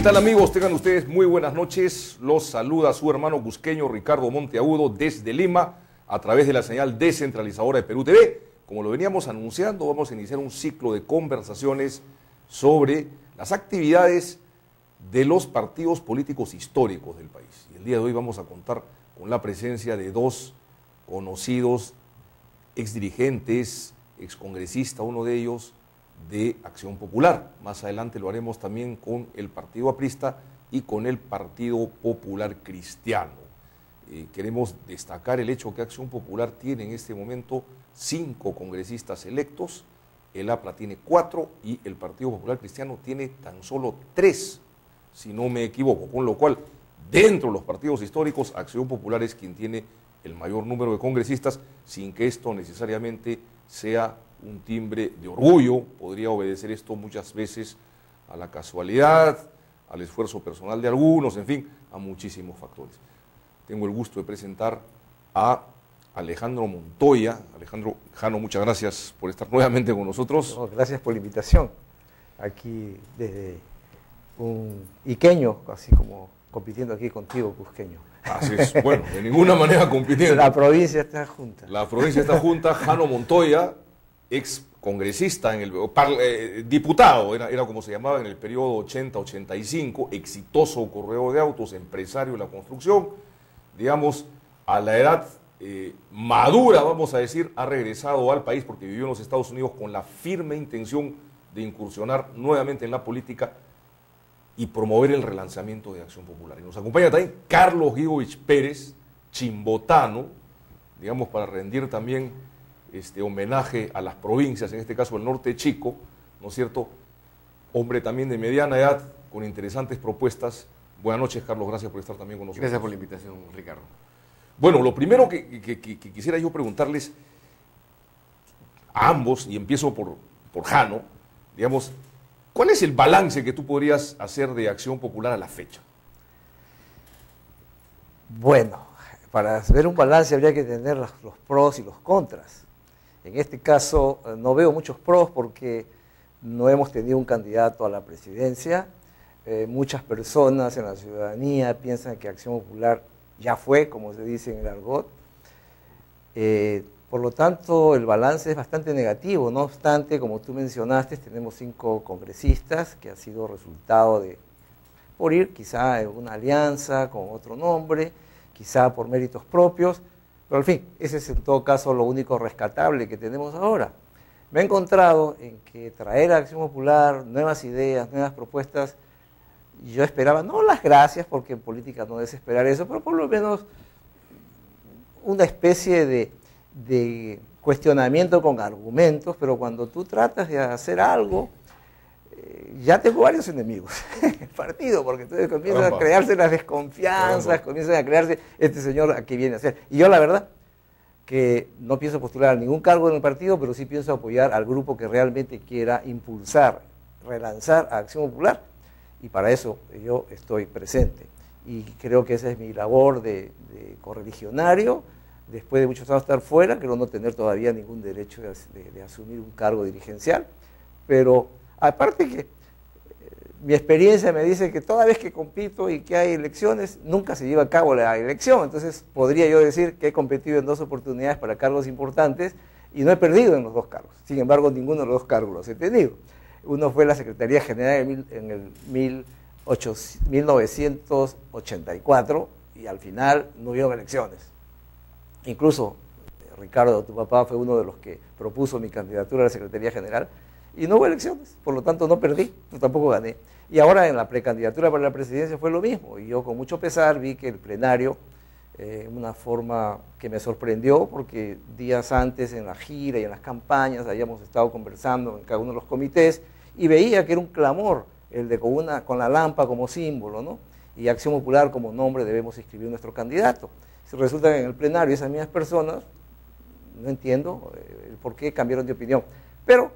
tal, amigos? Tengan ustedes muy buenas noches. Los saluda su hermano cusqueño Ricardo Monteagudo desde Lima a través de la señal descentralizadora de Perú TV. Como lo veníamos anunciando, vamos a iniciar un ciclo de conversaciones sobre las actividades de los partidos políticos históricos del país. Y el día de hoy vamos a contar con la presencia de dos conocidos exdirigentes, excongresista, uno de ellos de Acción Popular. Más adelante lo haremos también con el Partido Aprista y con el Partido Popular Cristiano. Queremos destacar el hecho que Acción Popular tiene en este momento 5 congresistas electos, el APRA tiene 4 y el Partido Popular Cristiano tiene tan solo 3, si no me equivoco, con lo cual dentro de los partidos históricos Acción Popular es quien tiene el mayor número de congresistas, sin que esto necesariamente sea un timbre de orgullo. Podría obedecer esto muchas veces a la casualidad, al esfuerzo personal de algunos, en fin, a muchísimos factores. Tengo el gusto de presentar a Alejandro Montoya. Alejandro, Jano, muchas gracias por estar nuevamente con nosotros. No, gracias por la invitación. Aquí desde un iqueño, así como compitiendo aquí contigo, cusqueño. Así es, bueno, de ninguna manera compitiendo. La provincia está junta. La provincia está junta. Jano Montoya, ex congresista, diputado, era como se llamaba en el periodo 80-85, exitoso corredor de autos, empresario de la construcción, digamos, a la edad madura, vamos a decir, ha regresado al país porque vivió en los Estados Unidos con la firme intención de incursionar nuevamente en la política y promover el relanzamiento de Acción Popular. Y nos acompaña también Carlos Guidovich Pérez, chimbotano, digamos, para rendir también homenaje a las provincias, en este caso el norte chico, ¿no es cierto? Hombre también de mediana edad, con interesantes propuestas. Buenas noches, Carlos, gracias por estar también con nosotros. Gracias por la invitación, Ricardo. Bueno, lo primero que quisiera yo preguntarles a ambos, y empiezo por Jano, digamos, ¿cuál es el balance que tú podrías hacer de Acción Popular a la fecha? Bueno, para hacer un balance habría que tener los pros y los contras. En este caso no veo muchos pros porque no hemos tenido un candidato a la presidencia. Muchas personas en la ciudadanía piensan que Acción Popular ya fue, como se dice en el argot. Por lo tanto, el balance es bastante negativo. No obstante, como tú mencionaste, tenemos 5 congresistas que ha sido resultado de, por ir quizá en una alianza con otro nombre, quizá por méritos propios, pero al fin, ese es en todo caso lo único rescatable que tenemos ahora. Me he encontrado en que traer a Acción Popular nuevas ideas, nuevas propuestas, yo esperaba, no las gracias, porque en política no es esperar eso, pero por lo menos una especie de cuestionamiento con argumentos, pero cuando tú tratas de hacer algo, ya tengo varios enemigos en el partido, porque entonces comienzan a crearse las desconfianzas, comienzan a crearse, este señor aquí viene a hacer. Y yo la verdad que no pienso postular a ningún cargo en el partido, pero sí pienso apoyar al grupo que realmente quiera impulsar, relanzar a Acción Popular, y para eso yo estoy presente. Y creo que esa es mi labor de correligionario. Después de muchos años estar fuera, creo no tener todavía ningún derecho de asumir un cargo dirigencial, pero aparte que mi experiencia me dice que toda vez que compito y que hay elecciones, nunca se lleva a cabo la elección. Entonces podría yo decir que he competido en 2 oportunidades para cargos importantes y no he perdido en los 2 cargos. Sin embargo, ninguno de los 2 cargos los he tenido. Uno fue la Secretaría General en el 1984 y al final no hubo elecciones. Incluso Ricardo, tu papá, fue uno de los que propuso mi candidatura a la Secretaría General y no hubo elecciones, por lo tanto no perdí, yo tampoco gané. Y ahora en la precandidatura para la presidencia fue lo mismo, y yo con mucho pesar vi que el plenario, una forma que me sorprendió, porque días antes en la gira y en las campañas habíamos estado conversando en cada uno de los comités, y veía que era un clamor el de con la lampa como símbolo, ¿no? Y Acción Popular como nombre debemos inscribir nuestro candidato. Si resulta que en el plenario esas mismas personas, no entiendo el por qué cambiaron de opinión, pero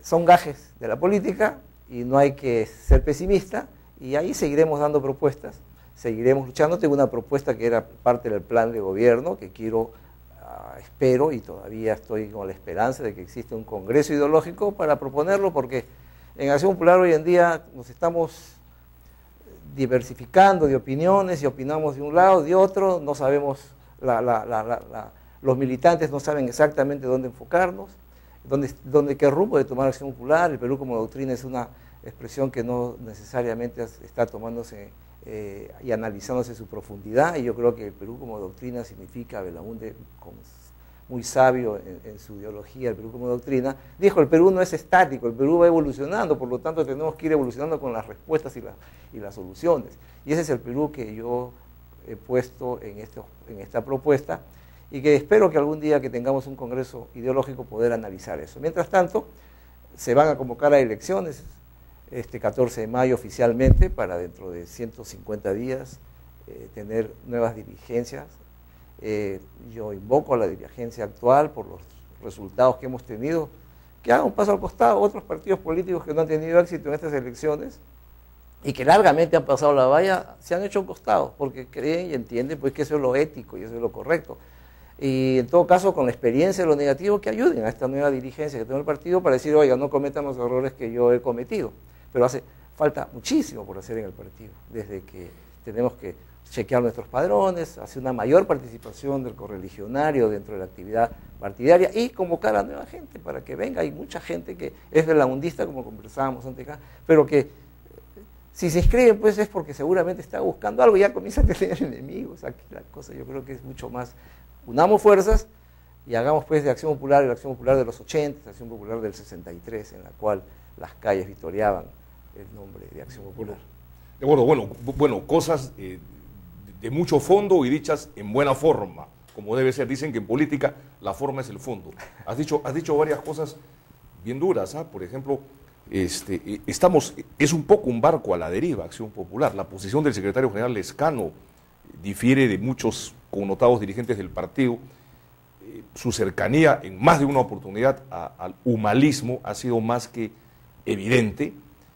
son gajes de la política y no hay que ser pesimista, y ahí seguiremos dando propuestas, seguiremos luchando. Tengo una propuesta que era parte del plan de gobierno que espero y todavía estoy con la esperanza de que existe un congreso ideológico para proponerlo, porque en Acción Popular hoy en día nos estamos diversificando de opiniones y opinamos de un lado, de otro, no sabemos, los militantes no saben exactamente dónde enfocarnos, qué rumbo de tomar Acción Popular. El Perú como doctrina es una expresión que no necesariamente está tomándose y analizándose su profundidad, y yo creo que el Perú como doctrina significa, Belaúnde, muy sabio en su ideología, el Perú como doctrina, dijo: el Perú no es estático, el Perú va evolucionando, por lo tanto tenemos que ir evolucionando con las respuestas y las soluciones. Y ese es el Perú que yo he puesto en esta propuesta, y que espero que algún día que tengamos un congreso ideológico poder analizar eso. Mientras tanto, se van a convocar a elecciones este 14 de mayo oficialmente, para dentro de 150 días tener nuevas dirigencias. Yo invoco a la dirigencia actual, por los resultados que hemos tenido, que haga un paso al costado. Otros partidos políticos que no han tenido éxito en estas elecciones y que largamente han pasado la valla, se han hecho a un costado, porque creen y entienden pues que eso es lo ético y eso es lo correcto. Y en todo caso, con la experiencia de lo negativo, que ayuden a esta nueva dirigencia que tiene el partido para decir: oiga, no cometan los errores que yo he cometido. Pero hace falta muchísimo por hacer en el partido, desde que tenemos que chequear nuestros padrones, hacer una mayor participación del correligionario dentro de la actividad partidaria y convocar a nueva gente para que venga. Hay mucha gente que es belaundista, como conversábamos antes acá, pero que si se inscribe pues es porque seguramente está buscando algo y ya comienza a tener enemigos. Aquí la cosa yo creo que es mucho más: unamos fuerzas y hagamos pues de Acción Popular, la Acción Popular de los 80, Acción Popular del 63, en la cual las calles victoriaban el nombre de Acción Popular. De acuerdo, bueno, cosas de mucho fondo y dichas en buena forma, como debe ser. Dicen que en política la forma es el fondo. Has dicho varias cosas bien duras, ¿ah? Por ejemplo, es un poco un barco a la deriva, Acción Popular. La posición del secretario general Lescano difiere de muchos connotados dirigentes del partido. Su cercanía en más de una oportunidad al humanismo ha sido más que evidente.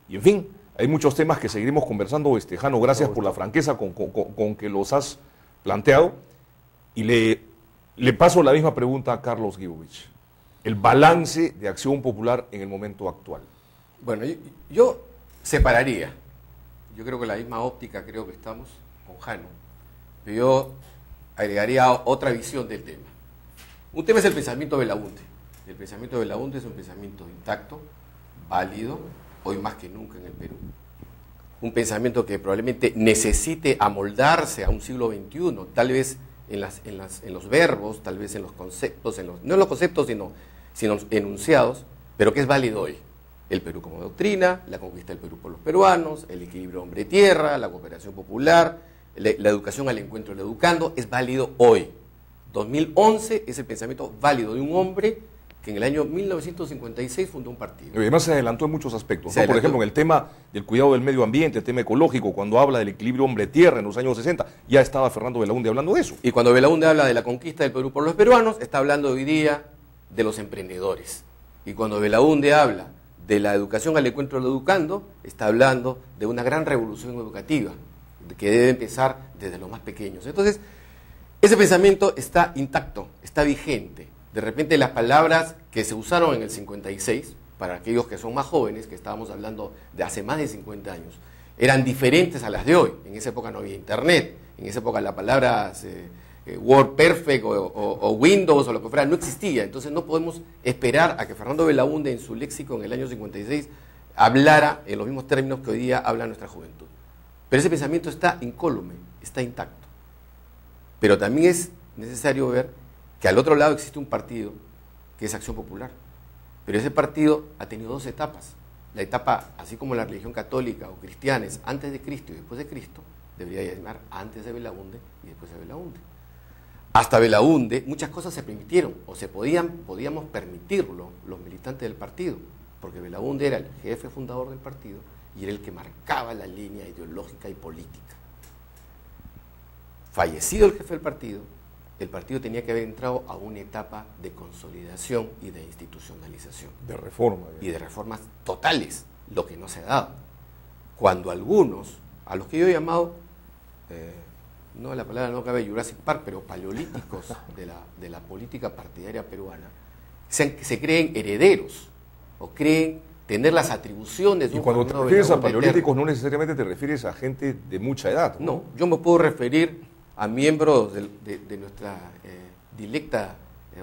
Y en fin, hay muchos temas que seguiremos conversando. Jano, gracias por la franqueza con que los has planteado. Y le paso la misma pregunta a Carlos Guibovich. El balance de Acción Popular en el momento actual. Bueno, yo separaría. Yo creo que la misma óptica creo que estamos con Jano. Pero yo agregaría otra visión del tema. Un tema es el pensamiento de Belaúnde. El pensamiento de Belaúnde es un pensamiento intacto, válido, hoy más que nunca en el Perú. Un pensamiento que probablemente necesite amoldarse a un siglo XXI, tal vez en los verbos, tal vez en los conceptos, no en los conceptos, sino enunciados, pero que es válido hoy. El Perú como doctrina, la conquista del Perú por los peruanos, el equilibrio hombre-tierra, la cooperación popular, la educación al encuentro del educando, es válido hoy. 2011 es el pensamiento válido de un hombre que en el año 1956 fundó un partido. Y además se adelantó en muchos aspectos, ¿no? Por ejemplo, en el tema del cuidado del medio ambiente, el tema ecológico, cuando habla del equilibrio hombre-tierra en los años 60, ya estaba Fernando Belaúnde hablando de eso. Y cuando Belaúnde habla de la conquista del Perú por los peruanos, está hablando hoy día de los emprendedores. Y cuando Belaúnde habla de la educación al encuentro del educando, está hablando de una gran revolución educativa, que debe empezar desde los más pequeños. Entonces, ese pensamiento está intacto, está vigente. De repente las palabras que se usaron en el 56, para aquellos que son más jóvenes, que estábamos hablando de hace más de 50 años, eran diferentes a las de hoy. En esa época no había internet, en esa época la palabra Word Perfect o Windows o lo que fuera no existía. Entonces no podemos esperar a que Fernando Belaúnde en su léxico en el año 56 hablara en los mismos términos que hoy día habla nuestra juventud. Pero ese pensamiento está incólume, está intacto. Pero también es necesario ver que al otro lado existe un partido que es Acción Popular. Pero ese partido ha tenido dos etapas. La etapa, así como la religión católica o cristiana es antes de Cristo y después de Cristo, debería llamar antes de Belaúnde y después de Belaúnde. Hasta Belaúnde muchas cosas se permitieron, o podíamos permitirlo los militantes del partido, porque Belaúnde era el jefe fundador del partido y era el que marcaba la línea ideológica y política. Fallecido el jefe del partido, el partido tenía que haber entrado a una etapa de consolidación y de institucionalización. De reforma. Y de reformas totales, lo que no se ha dado. Cuando algunos, a los que yo he llamado, no la palabra no cabe Jurassic Park, pero paleolíticos de la política partidaria peruana, se creen herederos o creen tener las atribuciones de Y un cuando te Fernando refieres a Belaúnde paleolíticos, eterno. no necesariamente te refieres a gente de mucha edad. No, yo me puedo referir a miembros de nuestra directa,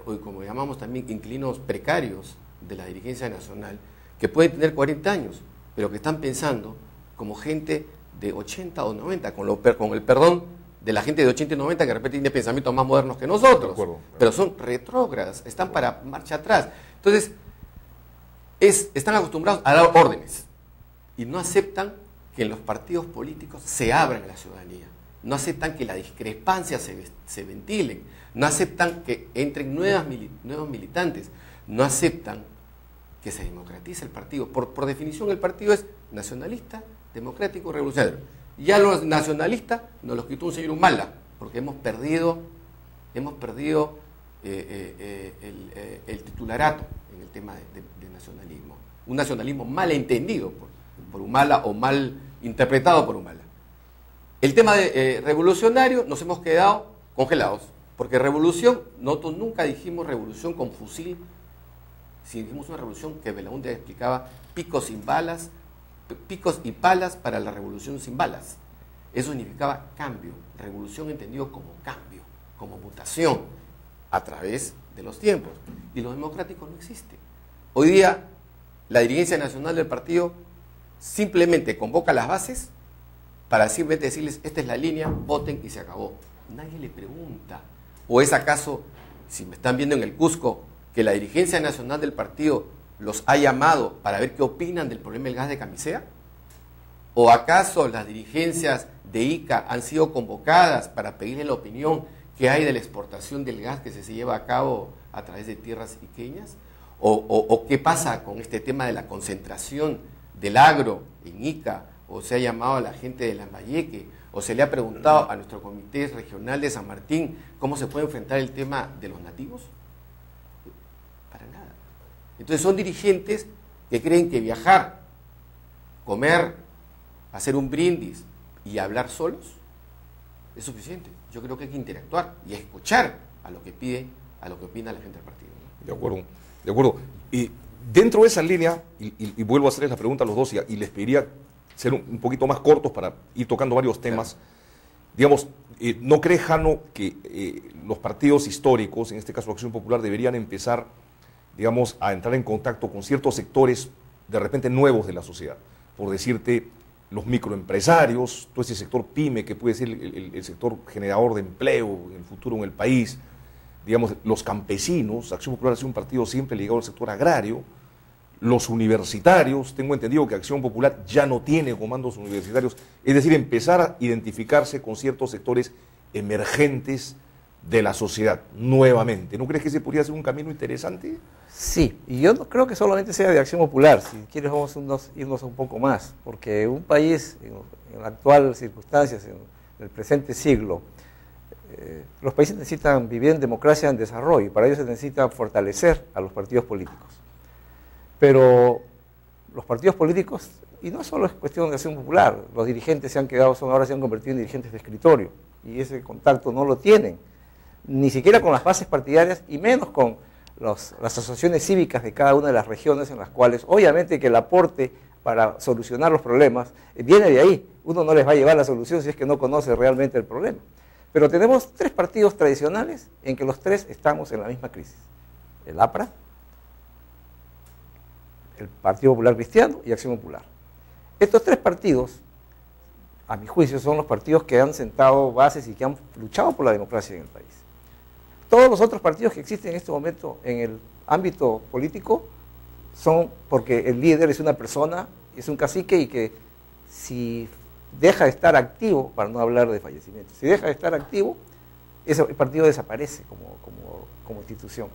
o como llamamos también, inquilinos precarios de la dirigencia nacional, que pueden tener 40 años, pero que están pensando como gente de 80 o 90, con el perdón de la gente de 80 y 90 que de repente tiene pensamientos más modernos que nosotros, De acuerdo. pero son retrógradas, están para marcha atrás. Entonces, están acostumbrados a dar órdenes y no aceptan que en los partidos políticos se abran a la ciudadanía, no aceptan que las discrepancias se ventilen, no aceptan que entren nuevos militantes, no aceptan que se democratice el partido. Por definición el partido es nacionalista, democrático, revolucionario. Ya los nacionalistas nos los quitó un señor Humala, porque hemos perdido el titularato en el tema de nacionalismo. Un nacionalismo mal entendido por Humala o mal interpretado por Humala. El tema de revolucionario nos hemos quedado congelados, porque revolución, nosotros nunca dijimos revolución con fusil, si dijimos una revolución que Belaúnde explicaba picos y palas para la revolución sin balas. Eso significaba cambio, revolución entendido como cambio, como mutación a través de los tiempos. Y lo democrático no existe. Hoy día la dirigencia nacional del partido simplemente convoca las bases para simplemente decirles, esta es la línea, voten y se acabó. Nadie le pregunta. ¿O es acaso, si me están viendo en el Cusco, que la dirigencia nacional del partido los ha llamado para ver qué opinan del problema del gas de Camisea? ¿O acaso las dirigencias de ICA han sido convocadas para pedirle la opinión que hay de la exportación del gas que se lleva a cabo a través de tierras iqueñas? ¿O qué pasa con este tema de la concentración del agro en ICA? ¿O se ha llamado a la gente de Lambayeque? ¿O se le ha preguntado a nuestro comité regional de San Martín cómo se puede enfrentar el tema de los nativos? Para nada. Entonces son dirigentes que creen que viajar, comer, hacer un brindis y hablar solos es suficiente. Yo creo que hay que interactuar y escuchar a lo que opina la gente del partido, ¿no? De acuerdo. Y dentro de esa línea, y vuelvo a hacerles la pregunta a los dos, y les pediría ser un poquito más cortos para ir tocando varios temas. Claro. Digamos, ¿no cree, Jano, que los partidos históricos, en este caso Acción Popular, deberían empezar, digamos, a entrar en contacto con ciertos sectores de repente nuevos de la sociedad? Por decirte, los microempresarios, todo ese sector pyme que puede ser el sector generador de empleo en el futuro en el país, digamos, los campesinos. Acción Popular ha sido un partido siempre ligado al sector agrario, los universitarios. Tengo entendido que Acción Popular ya no tiene comandos universitarios, es decir, empezar a identificarse con ciertos sectores emergentes de la sociedad nuevamente. ¿No crees que ese podría ser un camino interesante? Sí, y yo no creo que solamente sea de Acción Popular. Si quieres vamos a irnos un poco más, porque un país en las actuales circunstancias, en el presente siglo, los países necesitan vivir en democracia, en desarrollo, y para ello se necesita fortalecer a los partidos políticos. Pero los partidos políticos, y no solo es cuestión de Acción Popular, los dirigentes ahora se han convertido en dirigentes de escritorio, y ese contacto no lo tienen, ni siquiera con las bases partidarias, y menos con las asociaciones cívicas de cada una de las regiones, en las cuales obviamente que el aporte para solucionar los problemas viene de ahí. Uno no les va a llevar la solución si es que no conoce realmente el problema. Pero tenemos tres partidos tradicionales en que los tres estamos en la misma crisis: el APRA, el Partido Popular Cristiano y Acción Popular. Estos tres partidos, a mi juicio, son los partidos que han sentado bases y que han luchado por la democracia en el país. Todos los otros partidos que existen en este momento en el ámbito político son porque el líder es una persona, es un cacique, y que si deja de estar activo, para no hablar de fallecimiento, si deja de estar activo, ese partido desaparece como institución.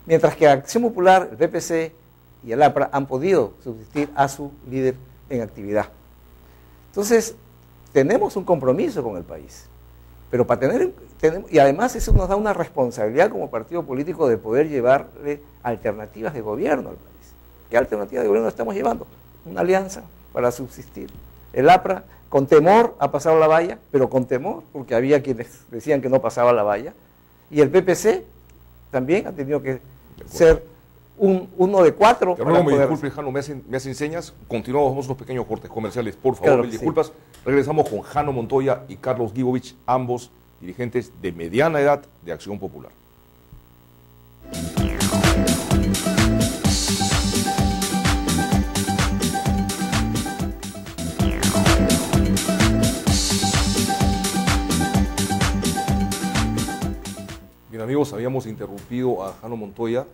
Mientras que Acción Popular, el PPC y el APRA han podido subsistir a su líder en actividad. Entonces, tenemos un compromiso con el país, pero y además eso nos da una responsabilidad como partido político de poder llevarle alternativas de gobierno al país. ¿Qué alternativas de gobierno estamos llevando? Una alianza para subsistir. El APRA, con temor, ha pasado la valla, pero con temor, porque había quienes decían que no pasaba la valla, y el PPC también ha tenido que ser uno de 4. Te ruego, me disculpe, Jano, me hacen señas. Continuamos, vamos a unos pequeños cortes comerciales, por favor, Claro, mil disculpas. Regresamos con Jano Montoya y Carlos Guibovich, ambos dirigentes de mediana edad de Acción Popular. Bien, amigos, habíamos interrumpido a Jano Montoya.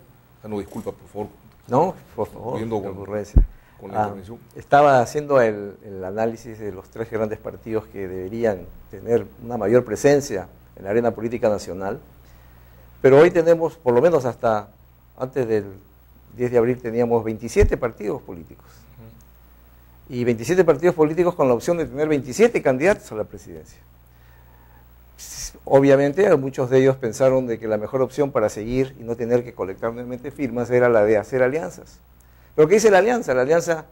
Jano, disculpa, por favor. No, por favor, Viendo qué con- ocurrencia. con la intervención. Estaba haciendo el análisis de los 3 grandes partidos que deberían tener una mayor presencia en la arena política nacional, pero hoy tenemos, por lo menos hasta antes del 10 de abril, teníamos 27 partidos políticos. Y 27 partidos políticos con la opción de tener 27 candidatos a la presidencia. Obviamente muchos de ellos pensaron de que la mejor opción para seguir y no tener que colectar nuevamente firmas era la de hacer alianzas. Pero ¿qué dice la alianza? La alianza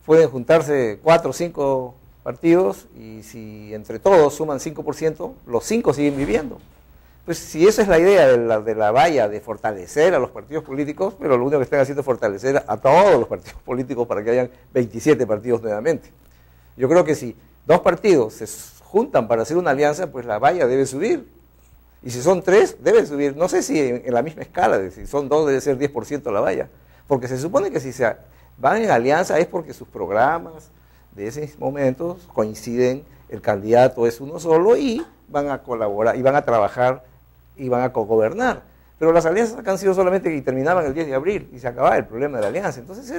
pueden juntarse 4 o 5 partidos y si entre todos suman 5%, los 5 siguen viviendo. Pues si esa es la idea de la valla, de fortalecer a los partidos políticos, pero lo único que están haciendo es fortalecer a todos los partidos políticos para que hayan 27 partidos nuevamente. Yo creo que si 2 partidos se juntan para hacer una alianza, pues la valla debe subir. Y si son 3, debe subir. No sé si en la misma escala, si son 2 debe ser 10% la valla. Porque se supone que si se van en alianza es porque sus programas de esos momentos coinciden, el candidato es uno solo y van a colaborar, y van a trabajar, y van a cogobernar. Pero las alianzas han sido solamente que terminaban el 10 de abril y se acababa el problema de la alianza. Entonces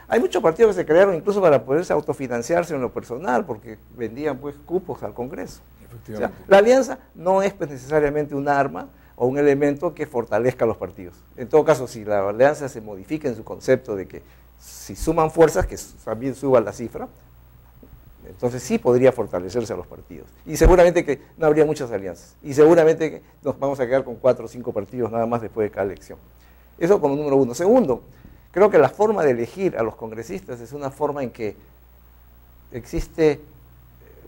hay muchos partidos que se crearon incluso para poderse autofinanciarse en lo personal, porque vendían pues cupos al Congreso. O sea, la alianza no es pues, necesariamente un arma o un elemento que fortalezca a los partidos. En todo caso, si la alianza se modifica en su concepto de que si suman fuerzas, que también suba la cifra, entonces sí podría fortalecerse a los partidos. Y seguramente que no habría muchas alianzas. Y seguramente que nos vamos a quedar con 4 o 5 partidos nada más después de cada elección. Eso como número 1. Segundo, creo que la forma de elegir a los congresistas es una forma en que existe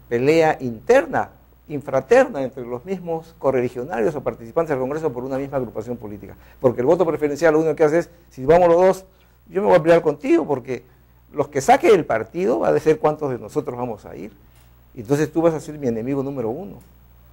pelea interna, infraterna entre los mismos correligionarios o participantes del Congreso por una misma agrupación política. Porque el voto preferencial lo único que hace es, si vamos los dos, yo me voy a pelear contigo porque los que saque el partido va a decir cuántos de nosotros vamos a ir. Entonces tú vas a ser mi enemigo número 1.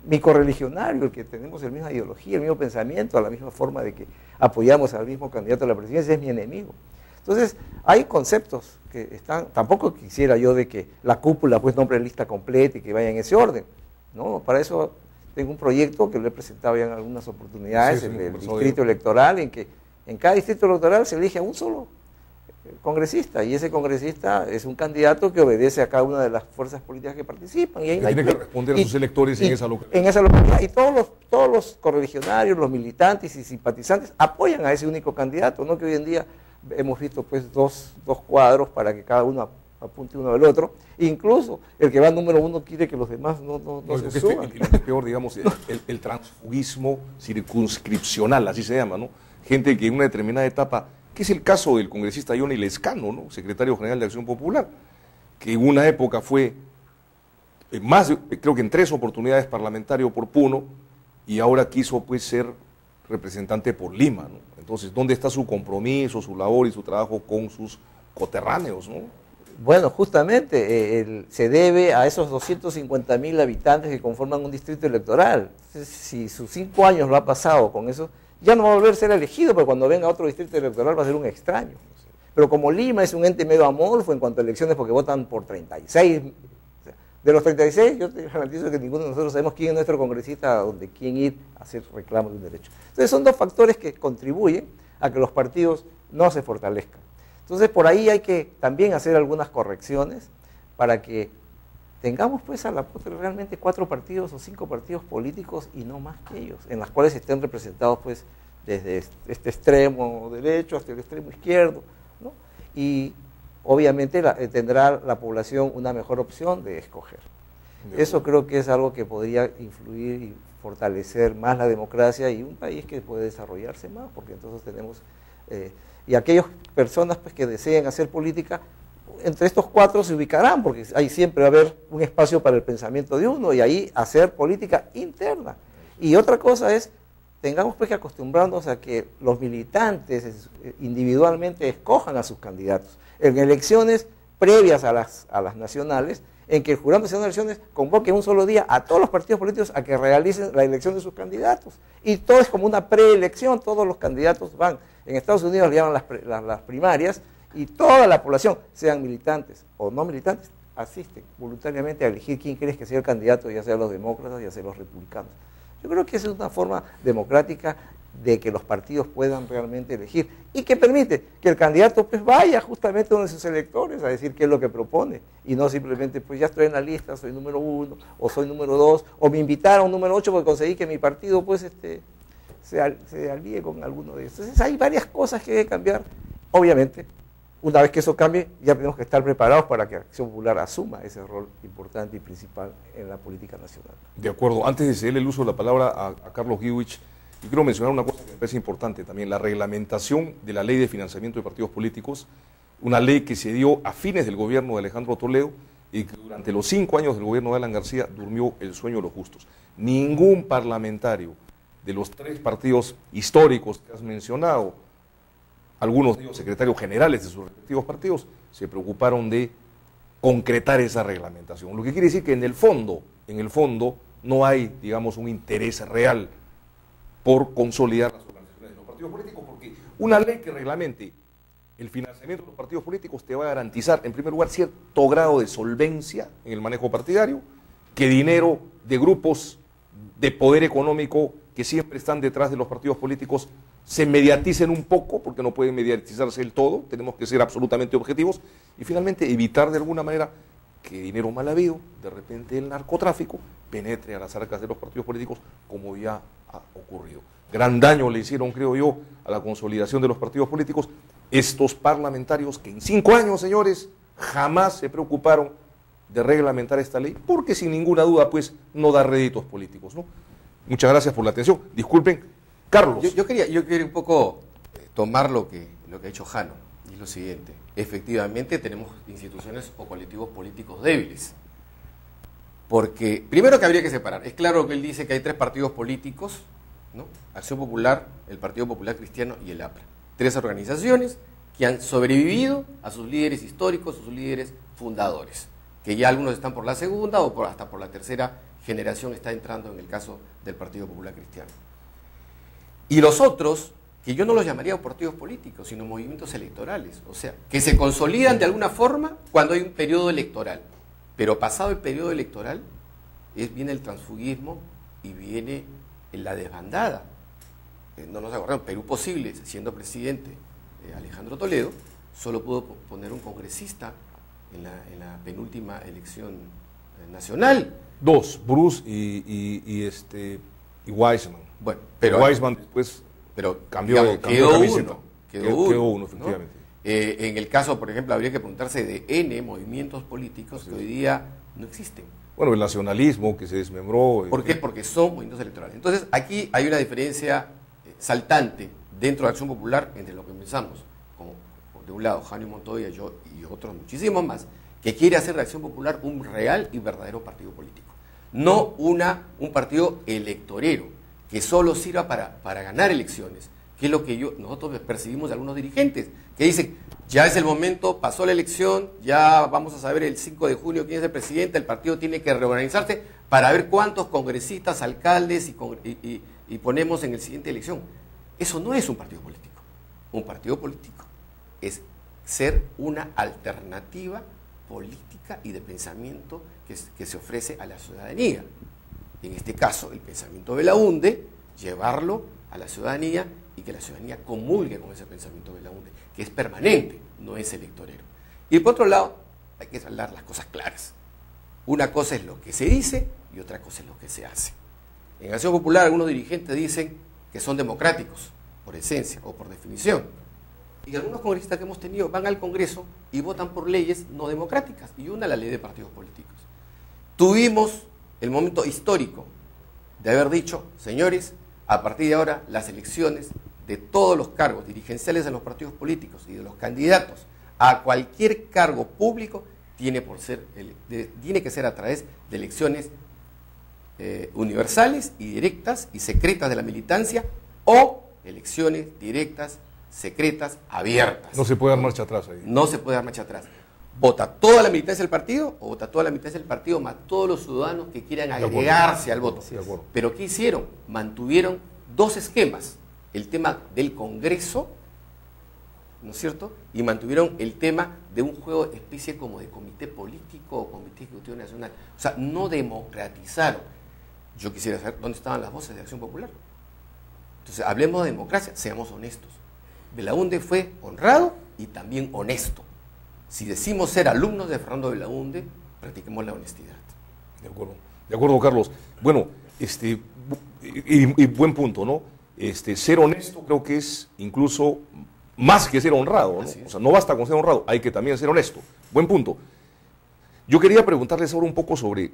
Mi correligionario, el que tenemos la misma ideología, el mismo pensamiento, la misma forma de que apoyamos al mismo candidato a la presidencia, es mi enemigo. Entonces, hay conceptos que están, tampoco quisiera yo de que la cúpula pues nombre lista completa y que vaya en ese orden, ¿no? Para eso tengo un proyecto que lo he presentado ya en algunas oportunidades, Sí, el distrito electoral, en que en cada distrito electoral se elige a un solo congresista, y ese congresista es un candidato que obedece a cada una de las fuerzas políticas que participan. Y ahí que tiene que responder a sus electores en esa localidad. En esa localidad. Y todos los correligionarios, los militantes y simpatizantes apoyan a ese único candidato, no que hoy en día hemos visto pues dos cuadros para que cada uno apunte uno al otro. Incluso el que va número 1 quiere que los demás no se suban. Es peor, digamos, el transfugismo circunscripcional, así se llama, ¿no? Gente que en una determinada etapa, que es el caso del congresista Johnny Lescano, ¿no? Secretario General de Acción Popular, que en una época fue creo que en 3 oportunidades parlamentario por Puno, y ahora quiso pues ser representante por Lima, ¿no? Entonces, ¿dónde está su compromiso, su labor y su trabajo con sus coterráneos, ¿no? Bueno, justamente se debe a esos 250.000 habitantes que conforman un distrito electoral. Si sus 5 años lo ha pasado con eso, ya no va a volver a ser elegido, pero cuando venga otro distrito electoral va a ser un extraño. Pero como Lima es un ente medio amorfo en cuanto a elecciones, porque votan por 36, de los 36 yo te garantizo que ninguno de nosotros sabemos quién es nuestro congresista, a donde quién ir a hacer reclamos de un derecho. Entonces son 2 factores que contribuyen a que los partidos no se fortalezcan. Entonces por ahí hay que también hacer algunas correcciones para que tengamos pues a la postre realmente 4 partidos o 5 partidos políticos y no más que ellos, en las cuales estén representados pues desde este extremo derecho hasta el extremo izquierdo, ¿no? Y obviamente tendrá la población una mejor opción de escoger. Eso creo que es algo que podría influir y fortalecer más la democracia y un país que puede desarrollarse más, porque entonces tenemos... y aquellas personas pues, que deseen hacer política, entre estos 4 se ubicarán, porque ahí siempre va a haber un espacio para el pensamiento de uno, y ahí hacer política interna. Y otra cosa es tengamos pues que acostumbrarnos a que los militantes individualmente escojan a sus candidatos. En elecciones previas a las nacionales, en que el Jurado Nacional de Elecciones convoque un solo día a todos los partidos políticos a que realicen la elección de sus candidatos. Y todo es como una preelección, todos los candidatos van. En Estados Unidos le llaman las primarias, y toda la población, sean militantes o no militantes, asisten voluntariamente a elegir quién crees que sea el candidato, ya sea los demócratas, ya sea los republicanos. Yo creo que esa es una forma democrática de que los partidos puedan realmente elegir y que permite que el candidato pues vaya justamente a uno de sus electores a decir qué es lo que propone y no simplemente pues ya estoy en la lista, soy número 1 o soy número 2 o me invitaron a un número 8 porque conseguí que mi partido pues se alíe con alguno de estos. Entonces hay varias cosas que hay que cambiar. Obviamente, una vez que eso cambie, ya tenemos que estar preparados para que Acción Popular asuma ese rol importante y principal en la política nacional. De acuerdo. Antes de cederle el uso de la palabra a Carlos Guiwich, yo quiero mencionar una cosa que me parece importante también, la reglamentación de la Ley de Financiamiento de Partidos Políticos, una ley que se dio a fines del gobierno de Alejandro Toledo y que durante los 5 años del gobierno de Alan García durmió el sueño de los justos. Ningún parlamentario de los 3 partidos históricos que has mencionado, algunos de ellos secretarios generales de sus respectivos partidos, se preocuparon de concretar esa reglamentación. Lo que quiere decir que en el fondo no hay, digamos, un interés real por consolidar las organizaciones de los partidos políticos, porque una ley que reglamente el financiamiento de los partidos políticos te va a garantizar, en primer lugar, cierto grado de solvencia en el manejo partidario, que dinero de grupos de poder económico que siempre están detrás de los partidos políticos se mediaticen un poco, porque no pueden mediatizarse del todo, tenemos que ser absolutamente objetivos, y finalmente evitar de alguna manera que dinero mal habido, de repente el narcotráfico, penetre a las arcas de los partidos políticos, como ya ha ocurrido. Gran daño le hicieron, creo yo, a la consolidación de los partidos políticos estos parlamentarios que en 5 años, señores, jamás se preocuparon de reglamentar esta ley, porque sin ninguna duda, pues, no da réditos políticos, ¿no? Muchas gracias por la atención. Disculpen, Carlos. Yo quería un poco tomar lo que ha hecho Jano, y es lo siguiente. Efectivamente, tenemos instituciones o colectivos políticos débiles. Porque, primero que habría que separar, es claro que él dice que hay 3 partidos políticos, ¿no? Acción Popular, el Partido Popular Cristiano y el APRA. 3 organizaciones que han sobrevivido a sus líderes históricos, a sus líderes fundadores, que ya algunos están por la segunda o hasta por la tercera generación está entrando en el caso del Partido Popular Cristiano. Y los otros, que yo no los llamaría partidos políticos, sino movimientos electorales, o sea, que se consolidan de alguna forma cuando hay un periodo electoral. Pero pasado el periodo electoral, viene el transfugismo y viene la desbandada. No nos acordamos, Perú Posible, siendo presidente Alejandro Toledo, solo pudo poner un congresista en la penúltima elección nacional. 2, Bruce y Weissman. Bueno, pero Weissman después cambió quedó camiseta. Quedó uno, efectivamente. ¿no? En el caso, por ejemplo, habría que preguntarse de N movimientos políticos que hoy día no existen. Bueno, el nacionalismo que se desmembró. ¿Por qué? Porque son movimientos electorales. Entonces, aquí hay una diferencia saltante dentro de Acción Popular entre lo que pensamos, como de un lado Jano Montoya, yo y otros muchísimos más, que quiere hacer de Acción Popular un real y verdadero partido político. No un partido electorero, que solo sirva para ganar elecciones, que es lo que nosotros percibimos de algunos dirigentes, que dicen, ya es el momento, pasó la elección, ya vamos a saber el 5 de junio quién es el presidente, el partido tiene que reorganizarse para ver cuántos congresistas, alcaldes y ponemos en la siguiente elección. Eso no es un partido político. Un partido político es ser una alternativa política y de pensamiento que se ofrece a la ciudadanía. En este caso, el pensamiento de Belaunde, llevarlo a la ciudadanía y que la ciudadanía comulgue con ese pensamiento de Belaunde, que es permanente, no es electorero. Y por otro lado, hay que hablar las cosas claras. Una cosa es lo que se dice y otra cosa es lo que se hace. En Acción Popular algunos dirigentes dicen que son democráticos, por esencia o por definición. Y algunos congresistas que hemos tenido van al Congreso y votan por leyes no democráticas, y una la ley de partidos políticos. Tuvimos el momento histórico de haber dicho, señores, a partir de ahora las elecciones de todos los cargos dirigenciales en los partidos políticos y de los candidatos a cualquier cargo público tiene que ser a través de elecciones universales y directas y secretas de la militancia o elecciones directas, secretas, abiertas. No se puede dar marcha atrás ahí. No se puede dar marcha atrás. ¿Vota toda la militancia del partido o vota toda la militancia del partido más todos los ciudadanos que quieran agregarse al voto? De acuerdo. Pero ¿qué hicieron? Mantuvieron dos esquemas. El tema del Congreso, ¿no es cierto? Y mantuvieron el tema de un juego especie como de comité político o comité ejecutivo nacional. O sea, no democratizaron. Yo quisiera saber dónde estaban las voces de Acción Popular. Entonces, hablemos de democracia, seamos honestos. Belaúnde fue honrado y también honesto. Si decimos ser alumnos de Fernando Belaúnde, practiquemos la honestidad. De acuerdo, Carlos. Bueno, y buen punto, ¿no? Ser honesto creo que es incluso más que ser honrado, ¿no? O sea, no basta con ser honrado, hay que también ser honesto. Buen punto. Yo quería preguntarles ahora un poco sobre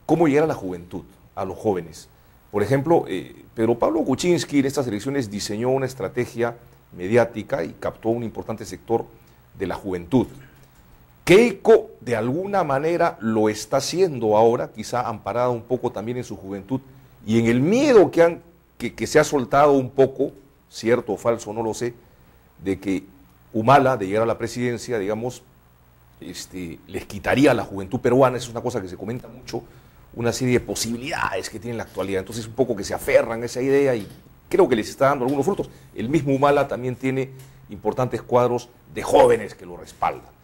cómo llegar a la juventud, a los jóvenes. Por ejemplo, Pedro Pablo Kuczynski en estas elecciones diseñó una estrategia mediática y captó un importante sector de la juventud. Keiko de alguna manera lo está haciendo ahora, quizá amparada un poco también en su juventud y en el miedo que se ha soltado un poco, cierto o falso, no lo sé, de que Humala, de llegar a la presidencia, digamos, les quitaría a la juventud peruana. Es una cosa que se comenta mucho, una serie de posibilidades que tiene en la actualidad. Entonces un poco que se aferran a esa idea y creo que les está dando algunos frutos. El mismo Humala también tiene importantes cuadros de jóvenes que lo respaldan.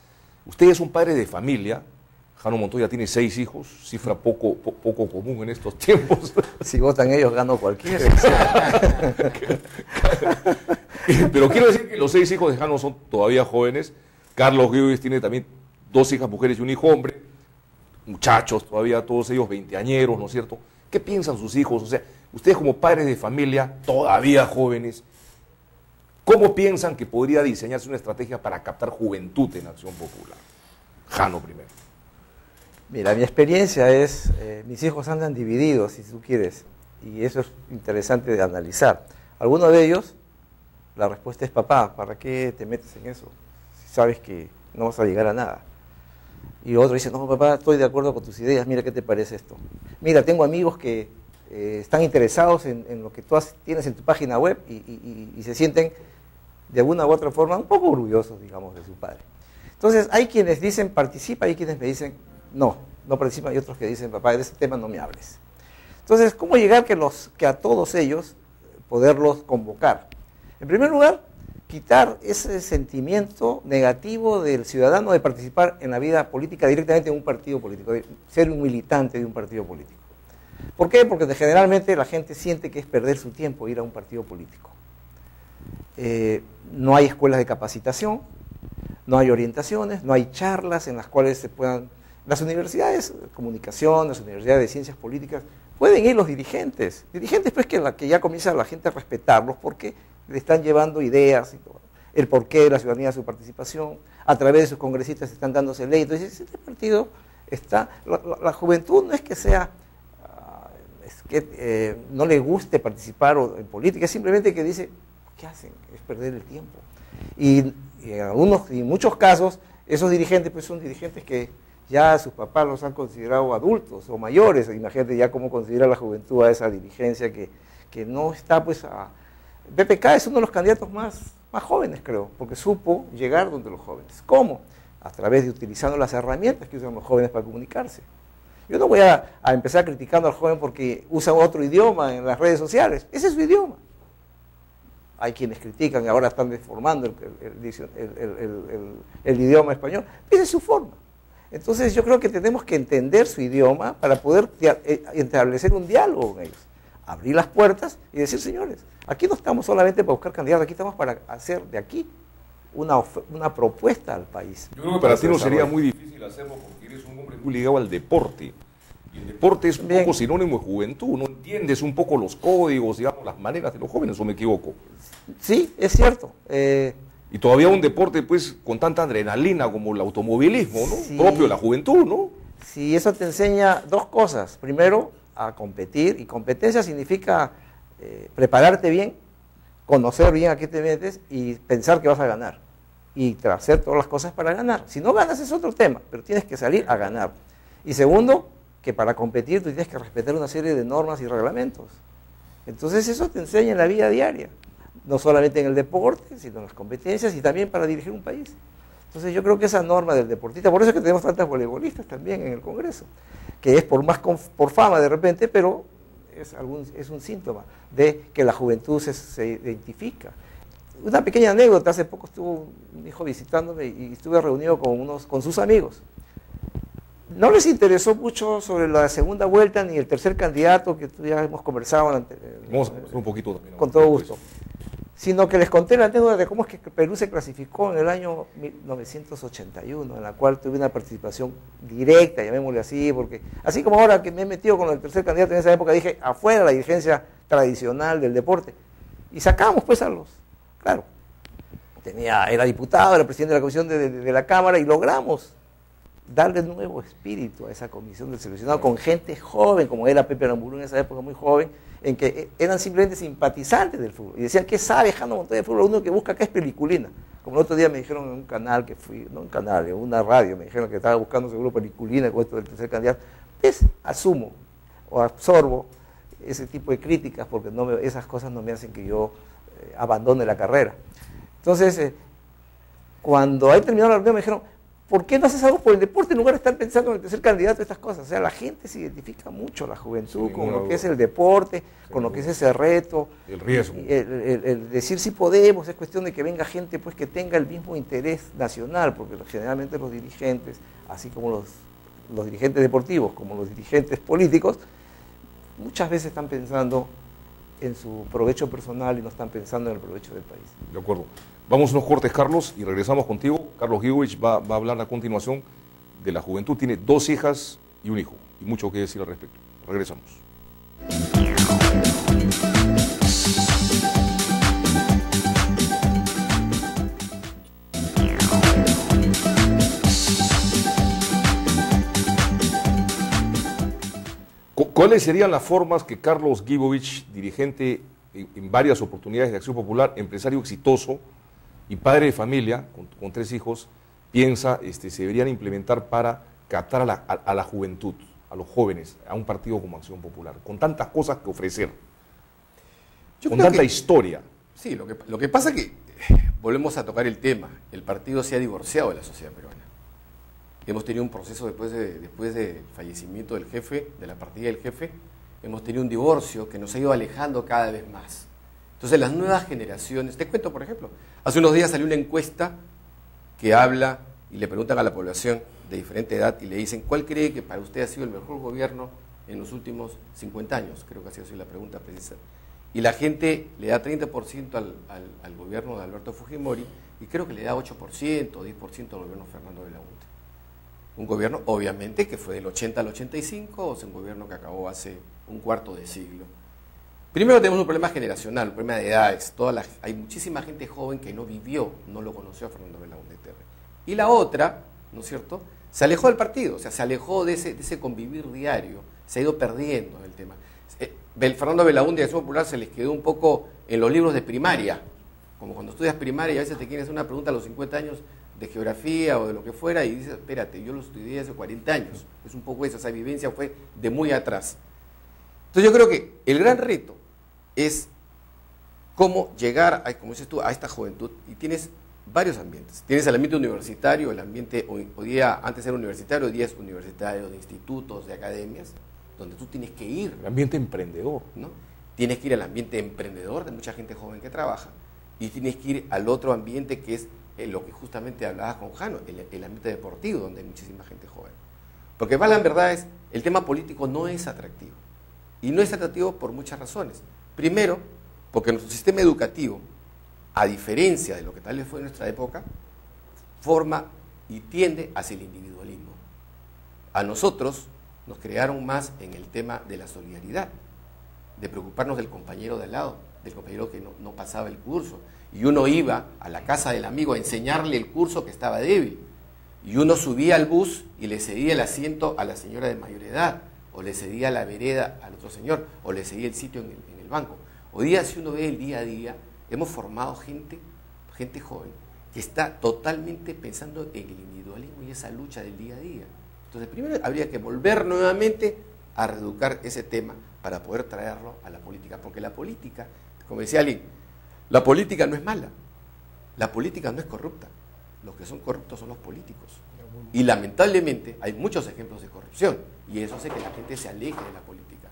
Usted es un padre de familia, Jano Montoya tiene 6 hijos, cifra poco común en estos tiempos. Si votan ellos, gano cualquiera. Pero quiero decir que los 6 hijos de Jano son todavía jóvenes. Carlos Guides tiene también 2 hijas mujeres y un hijo hombre. Muchachos todavía, todos ellos veinteañeros, ¿no es cierto? ¿Qué piensan sus hijos? O sea, ustedes como padres de familia, todavía jóvenes, ¿cómo piensan que podría diseñarse una estrategia para captar juventud en Acción Popular? Jano primero. Mira, mi experiencia es, mis hijos andan divididos, si tú quieres, y eso es interesante de analizar. Algunos de ellos, la respuesta es: papá, ¿para qué te metes en eso? Si sabes que no vas a llegar a nada. Y otro dice: no, papá, estoy de acuerdo con tus ideas, mira qué te parece esto. Mira, tengo amigos que están interesados en lo que tú tienes en tu página web y se sienten de alguna u otra forma un poco orgullosos, digamos, de su padre. Entonces, hay quienes dicen participa, hay quienes me dicen no participan, y otros que dicen: papá, de ese tema no me hables. Entonces, ¿cómo llegar que a todos ellos poderlos convocar? En primer lugar, quitar ese sentimiento negativo del ciudadano de participar en la vida política directamente en un partido político, de ser un militante de un partido político. ¿Por qué? Porque generalmente la gente siente que es perder su tiempo ir a un partido político. No hay escuelas de capacitación, no hay orientaciones, no hay charlas en las cuales se puedan... Las universidades de comunicación, las universidades de ciencias políticas, pueden ir los dirigentes pues que ya comienza la gente a respetarlos porque le están llevando ideas y todo, el porqué de la ciudadanía de su participación, a través de sus congresistas están dándose ley. Entonces, este partido está... La juventud no es que sea... no le guste participar en política, es simplemente que dice: ¿qué hacen? Es perder el tiempo. Y en muchos casos, esos dirigentes pues son dirigentes que ya sus papás los han considerado adultos o mayores. Imagínate ya cómo considera la juventud a esa dirigencia que no está pues a... PPK es uno de los candidatos más jóvenes, creo, porque supo llegar donde los jóvenes. ¿Cómo? A través de utilizando las herramientas que usan los jóvenes para comunicarse. Yo no voy a empezar criticando al joven porque usa otro idioma en las redes sociales. Ese es su idioma. Hay quienes critican y ahora están deformando el idioma español. Esa es su forma. Entonces yo creo que tenemos que entender su idioma para poder establecer un diálogo con ellos. Abrir las puertas y decir: señores, aquí no estamos solamente para buscar candidatos, aquí estamos para hacer de aquí una propuesta al país. Yo creo que para ti no sería muy difícil hacerlo porque eres un hombre muy ligado al deporte. Y el deporte es un poco sinónimo de juventud, ¿no entiendes un poco los códigos, digamos, las maneras de los jóvenes, o me equivoco? Sí, es cierto. Y todavía un deporte, pues, con tanta adrenalina como el automovilismo, ¿no? Sí. Propio de la juventud, ¿no? Sí, eso te enseña dos cosas. Primero, a competir, y competencia significa prepararte bien, conocer bien a qué te metes y pensar que vas a ganar. Y hacer todas las cosas para ganar. Si no ganas es otro tema, pero tienes que salir a ganar. Y segundo, que para competir tú tienes que respetar una serie de normas y reglamentos. Entonces eso te enseña en la vida diaria, no solamente en el deporte, sino en las competencias y también para dirigir un país. Entonces yo creo que esa norma del deportista, por eso es que tenemos tantas voleibolistas también en el Congreso, que es por fama de repente, pero es un síntoma de que la juventud se identifica. Una pequeña anécdota, hace poco estuvo un hijo visitándome y estuve reunido con sus amigos. No les interesó mucho sobre la segunda vuelta ni el tercer candidato que ya hemos conversado. Vamos a conversar un poquito también. Con todo gusto. Sino que les conté la anécdota de cómo es que Perú se clasificó en el año 1981, en la cual tuve una participación directa, llamémosle así, porque así como ahora que me he metido con el tercer candidato en esa época, dije, afuera la dirigencia tradicional del deporte. Y sacamos pues a los, claro, era diputado, era presidente de la comisión de la Cámara, y logramos darle nuevo espíritu a esa comisión del seleccionado con gente joven, como era Pepe Aramburu en esa época, muy joven, en que eran simplemente simpatizantes del fútbol. Y decían, ¿qué sabe Jano Montoya de fútbol? Lo único que busca acá es peliculina. Como el otro día me dijeron en un canal que fui, no un canal, en una radio, me dijeron que estaba buscando seguro peliculina con esto del tercer candidato. Pues asumo o absorbo ese tipo de críticas porque esas cosas no me hacen que yo abandone la carrera. Entonces, cuando ahí terminó la reunión me dijeron, ¿por qué no haces algo por el deporte en lugar de estar pensando en el tercer candidato, estas cosas? O sea, la gente se identifica mucho, la juventud, con lo que es el deporte, con lo que es ese reto. El riesgo. El decir si podemos, es cuestión de que venga gente pues que tenga el mismo interés nacional, porque generalmente los dirigentes, así como los dirigentes deportivos, como los dirigentes políticos, muchas veces están pensando en su provecho personal y no están pensando en el provecho del país. De acuerdo. Vamos a unos cortes, Carlos, y regresamos contigo. Carlos Guibovich va a hablar a continuación de la juventud. Tiene 2 hijas y un hijo, y mucho que decir al respecto. Regresamos. ¿Cuáles serían las formas que Carlos Guibovich, dirigente en varias oportunidades de Acción Popular, empresario exitoso y padre de familia, con 3 hijos, piensa se deberían implementar para captar a la juventud, a los jóvenes, a un partido como Acción Popular, con tantas cosas que ofrecer, con tanta historia? Sí, lo que pasa es que, volvemos a tocar el tema, el partido se ha divorciado de la sociedad peruana. Hemos tenido un proceso después del fallecimiento del jefe, de la partida del jefe, hemos tenido un divorcio que nos ha ido alejando cada vez más. Entonces las nuevas generaciones, te cuento por ejemplo, hace unos días salió una encuesta que habla y le preguntan a la población de diferente edad y le dicen, ¿cuál cree que para usted ha sido el mejor gobierno en los últimos 50 años? Creo que ha sido así la pregunta precisa. Y la gente le da 30% al gobierno de Alberto Fujimori y creo que le da 8% o 10% al gobierno de Fernando Belaúnde. Un gobierno, obviamente, que fue del 80 al 85, o sea, un gobierno que acabó hace un cuarto de siglo. Primero tenemos un problema generacional, un problema de edades. Hay muchísima gente joven que no vivió, no lo conoció a Fernando Belaúnde Terry. Y la otra, ¿no es cierto?, se alejó del partido, o sea, se alejó de ese convivir diario, se ha ido perdiendo el tema. Fernando Belaúnde y Acción Popular se les quedó un poco en los libros de primaria, como cuando estudias primaria y a veces te quieren hacer una pregunta a los 50 años de geografía o de lo que fuera y dices, espérate, yo lo estudié hace 40 años. Es un poco eso, esa vivencia fue de muy atrás. Entonces yo creo que el gran reto es cómo llegar, como dices tú, a esta juventud. Y tienes varios ambientes. Tienes el ambiente universitario, el ambiente, hoy día, antes era universitario, hoy día es universitario, de institutos, de academias, donde tú tienes que ir. El ambiente emprendedor. ¿No? Tienes que ir al ambiente emprendedor de mucha gente joven que trabaja y tienes que ir al otro ambiente que es lo que justamente hablabas con Jano, el ambiente deportivo, donde hay muchísima gente joven. Porque la verdad es, el tema político no es atractivo. Y no es atractivo por muchas razones. Primero, porque nuestro sistema educativo, a diferencia de lo que tal vez fue en nuestra época, forma y tiende hacia el individualismo. A nosotros nos crearon más en el tema de la solidaridad, de preocuparnos del compañero de al lado, del compañero que no pasaba el curso. Y uno iba a la casa del amigo a enseñarle el curso que estaba débil. Y uno subía al bus y le cedía el asiento a la señora de mayor edad, o le cedía la vereda al otro señor, o le cedía el sitio en el banco. Hoy día, si uno ve el día a día, hemos formado gente joven, que está totalmente pensando en el individualismo y esa lucha del día a día. Entonces, primero habría que volver nuevamente a reeducar ese tema para poder traerlo a la política. Porque la política, como decía alguien, la política no es mala, la política no es corrupta. Los que son corruptos son los políticos. Y lamentablemente hay muchos ejemplos de corrupción y eso hace que la gente se aleje de la política.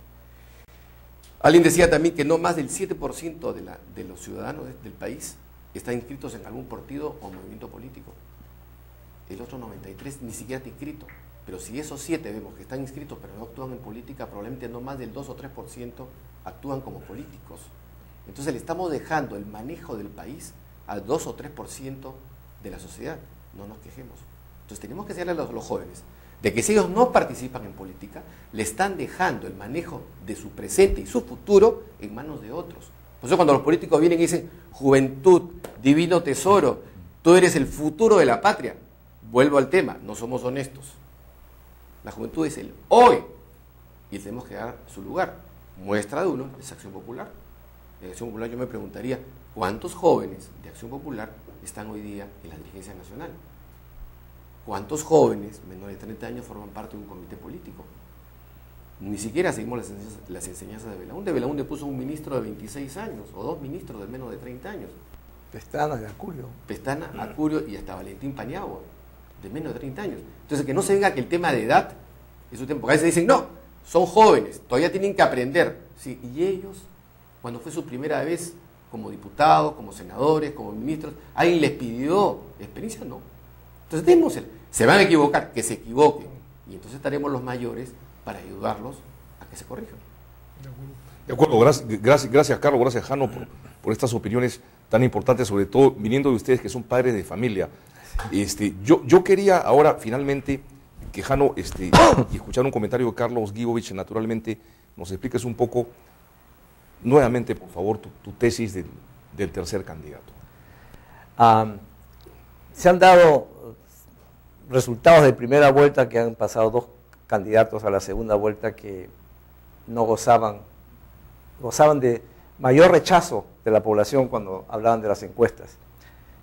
Alguien decía también que no más del 7% de los ciudadanos del país están inscritos en algún partido o movimiento político. El otro 93% ni siquiera está inscrito. Pero si esos 7 vemos que están inscritos pero no actúan en política, probablemente no más del 2 o 3% actúan como políticos. Entonces le estamos dejando el manejo del país al 2 o 3% de la sociedad. No nos quejemos. Entonces tenemos que decirle a los jóvenes de que si ellos no participan en política, le están dejando el manejo de su presente y su futuro en manos de otros. Por eso cuando los políticos vienen y dicen, juventud, divino tesoro, tú eres el futuro de la patria, vuelvo al tema, no somos honestos. La juventud es el hoy y tenemos que dar su lugar. Muestra de uno es Acción Popular. En Acción Popular yo me preguntaría, ¿cuántos jóvenes de Acción Popular están hoy día en la dirigencia nacional? ¿Cuántos jóvenes menores de 30 años forman parte de un comité político? Ni siquiera seguimos las enseñanzas de Belaúnde. Belaúnde puso un ministro de 26 años o 2 ministros de menos de 30 años. Pestana de Acurio. Pestana, Acurio y hasta Valentín Paniagua, de menos de 30 años. Entonces, que no se venga que el tema de edad es un tema, porque a veces dicen, no, son jóvenes, todavía tienen que aprender. Sí, y ellos, cuando fue su primera vez como diputados, como senadores, como ministros, ¿alguien les pidió experiencia? No. Entonces, démosela. Se van a equivocar, que se equivoquen. Y entonces estaremos los mayores para ayudarlos a que se corrijan. De acuerdo, gracias Carlos, gracias Jano por estas opiniones tan importantes, sobre todo viniendo de ustedes que son padres de familia. Yo quería ahora finalmente que Jano, y escuchar un comentario de Carlos Guibovich, naturalmente nos expliques un poco, nuevamente por favor, tu tesis del tercer candidato. Se han dado resultados de primera vuelta que han pasado 2 candidatos a la segunda vuelta que no gozaban de mayor rechazo de la población cuando hablaban de las encuestas.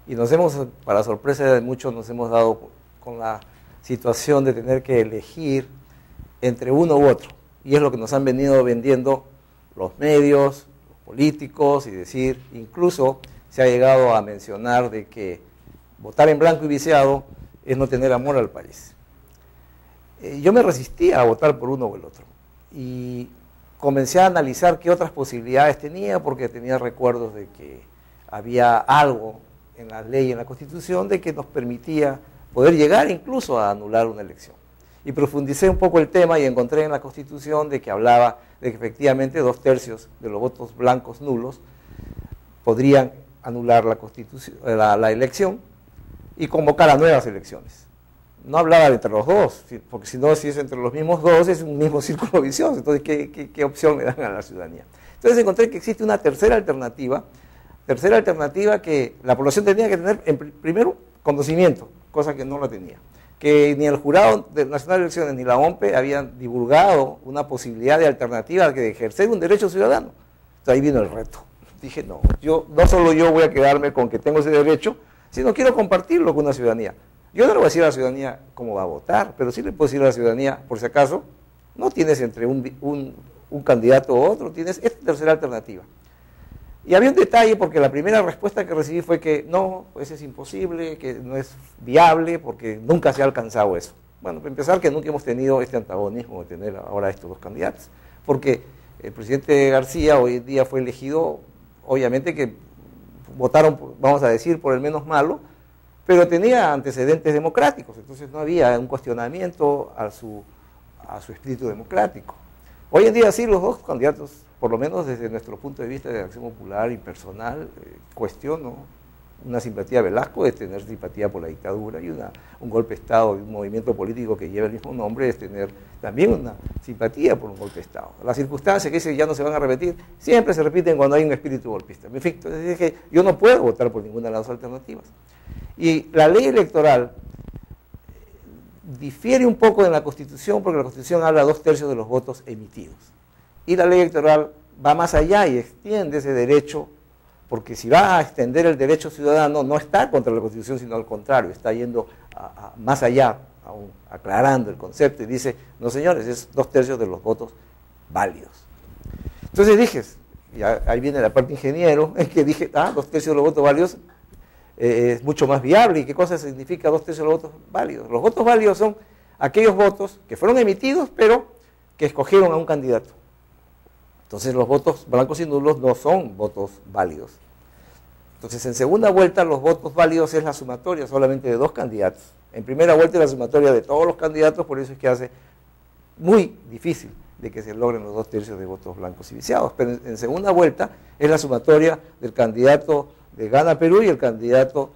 Y para sorpresa de muchos, nos hemos dado con la situación de tener que elegir entre uno u otro. Y es lo que nos han venido vendiendo los medios, los políticos, y decir, incluso se ha llegado a mencionar de que votar en blanco y viciado es no tener amor al país. Yo me resistía a votar por uno o el otro. Y comencé a analizar qué otras posibilidades tenía, porque tenía recuerdos de que había algo en la ley, en la Constitución, de que nos permitía poder llegar incluso a anular una elección. Y profundicé un poco el tema y encontré en la Constitución de que hablaba de que efectivamente 2/3 de los votos blancos nulos podrían anular la elección y convocar a nuevas elecciones. No hablaba de entre los dos, porque si no, si es entre los mismos dos, es un mismo círculo vicioso. Entonces, ¿qué opción le dan a la ciudadanía? Entonces encontré que existe una tercera alternativa que la población tenía que tener, primero, conocimiento, cosa que no la tenía. Que ni el Jurado Nacional de Elecciones ni la OMPE habían divulgado una posibilidad de alternativa de ejercer un derecho ciudadano. Entonces ahí vino el reto. Dije, no solo yo voy a quedarme con que tengo ese derecho, sino quiero compartirlo con una ciudadanía. Yo no le voy a decir a la ciudadanía cómo va a votar, pero sí le puedo decir a la ciudadanía, por si acaso, no tienes entre un candidato u otro, tienes esta tercera alternativa. Y había un detalle, porque la primera respuesta que recibí fue que no, pues es imposible, que no es viable, porque nunca se ha alcanzado eso. Bueno, para empezar, que nunca hemos tenido este antagonismo de tener ahora estos 2 candidatos, porque el presidente García hoy en día fue elegido, obviamente que votaron, vamos a decir, por el menos malo, pero tenía antecedentes democráticos, entonces no había un cuestionamiento a su espíritu democrático. Hoy en día sí, los 2 candidatos, por lo menos desde nuestro punto de vista de Acción Popular y personal, cuestiono una simpatía de Velasco de tener simpatía por la dictadura, y un golpe de Estado y un movimiento político que lleva el mismo nombre es tener también una simpatía por un golpe de Estado. Las circunstancias que ya no se van a repetir, siempre se repiten cuando hay un espíritu golpista. En fin, entonces es que yo no puedo votar por ninguna de las 2 alternativas. Y la ley electoral difiere un poco de la Constitución, porque la Constitución habla de 2/3 de los votos emitidos. Y la ley electoral va más allá y extiende ese derecho, porque si va a extender el derecho ciudadano, no está contra la Constitución, sino al contrario, está yendo más allá, aún aclarando el concepto, y dice, no señores, es 2/3 de los votos válidos. Entonces dije, y ahí viene la parte ingeniero, es que dije, 2/3 de los votos válidos es mucho más viable. ¿Y qué cosa significa 2/3 de los votos válidos? Los votos válidos son aquellos votos que fueron emitidos, pero que escogieron a un candidato. Entonces los votos blancos y nulos no son votos válidos. Entonces en segunda vuelta los votos válidos es la sumatoria solamente de 2 candidatos. En primera vuelta es la sumatoria de todos los candidatos, por eso es que hace muy difícil de que se logren los 2/3 de votos blancos y viciados. Pero en segunda vuelta es la sumatoria del candidato de Gana Perú y el candidato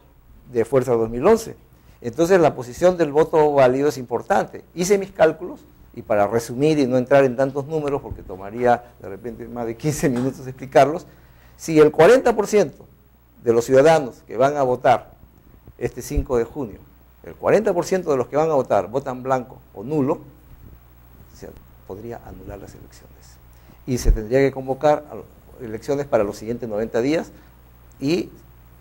de Fuerza 2011. Entonces la posición del voto válido es importante. Hice mis cálculos, y para resumir y no entrar en tantos números, porque tomaría de repente más de 15 minutos explicarlos, si el 40% de los ciudadanos que van a votar este 5 de junio, el 40% de los que van a votar votan blanco o nulo, se podría anular las elecciones. Y se tendría que convocar a elecciones para los siguientes 90 días y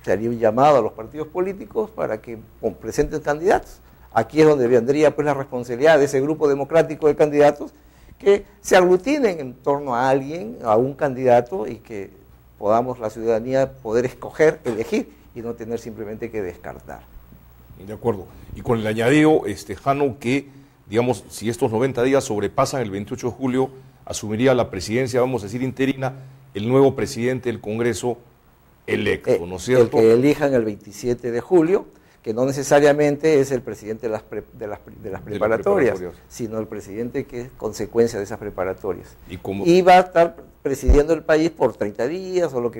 se haría un llamado a los partidos políticos para que presenten candidatos. Aquí es donde vendría pues la responsabilidad de ese grupo democrático de candidatos que se aglutinen en torno a alguien, a un candidato, y que podamos la ciudadanía poder escoger, elegir y no tener simplemente que descartar. De acuerdo. Y con el añadido, Jano, que digamos, si estos 90 días sobrepasan el 28 de julio, asumiría la presidencia, vamos a decir interina, el nuevo presidente del Congreso electo, ¿no es cierto? El que elijan el 27 de julio, que no necesariamente es el presidente de las preparatorias, sino el presidente que es consecuencia de esas preparatorias. Y va a estar presidiendo el país por 30 días, o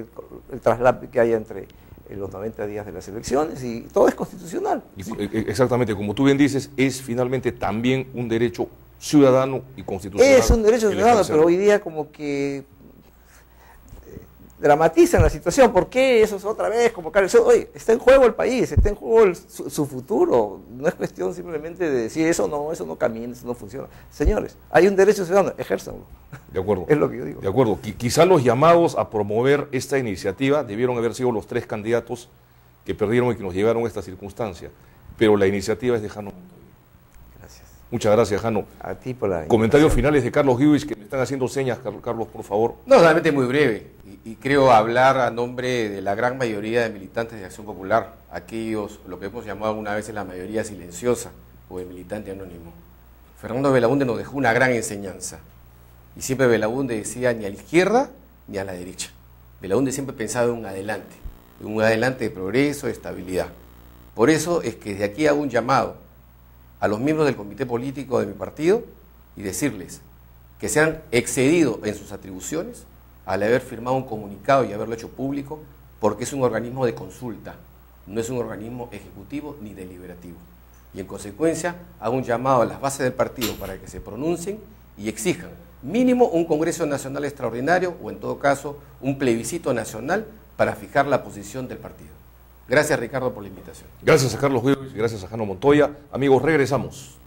el traslado que haya entre los 90 días de las elecciones, y todo es constitucional. Exactamente, como tú bien dices, es finalmente también un derecho ciudadano y constitucional. Es un derecho ciudadano, pero hoy día como que dramatizan la situación. ¿Por qué eso es otra vez convocar elecciones? Oye, está en juego el país, está en juego su futuro. No es cuestión simplemente de decir eso no camina, eso no funciona. Señores, hay un derecho ciudadano, ejérzanlo. De acuerdo. Es lo que yo digo. De acuerdo. Quizá los llamados a promover esta iniciativa debieron haber sido los 3 candidatos que perdieron y que nos llevaron a esta circunstancia. Pero la iniciativa es de Jano Montoya. Gracias. Muchas gracias, Jano. A ti por la Comentarios finales de Carlos Guiwich, que me están haciendo señas, Carlos, por favor. No, realmente muy breve. Y creo hablar a nombre de la gran mayoría de militantes de Acción Popular, aquellos, lo que hemos llamado alguna vez la mayoría silenciosa o el militante anónimo. Fernando Belaúnde nos dejó una gran enseñanza. Y siempre Belaúnde decía ni a la izquierda ni a la derecha. Belaúnde siempre pensaba en un adelante de progreso, de estabilidad. Por eso es que desde aquí hago un llamado a los miembros del comité político de mi partido y decirles que se han excedido en sus atribuciones al haber firmado un comunicado y haberlo hecho público, porque es un organismo de consulta, no es un organismo ejecutivo ni deliberativo. Y en consecuencia hago un llamado a las bases del partido para que se pronuncien y exijan mínimo un Congreso Nacional Extraordinario, o en todo caso un plebiscito nacional para fijar la posición del partido. Gracias, Ricardo, por la invitación. Gracias a Carlos Guiwich, gracias a Jano Montoya. Amigos, regresamos.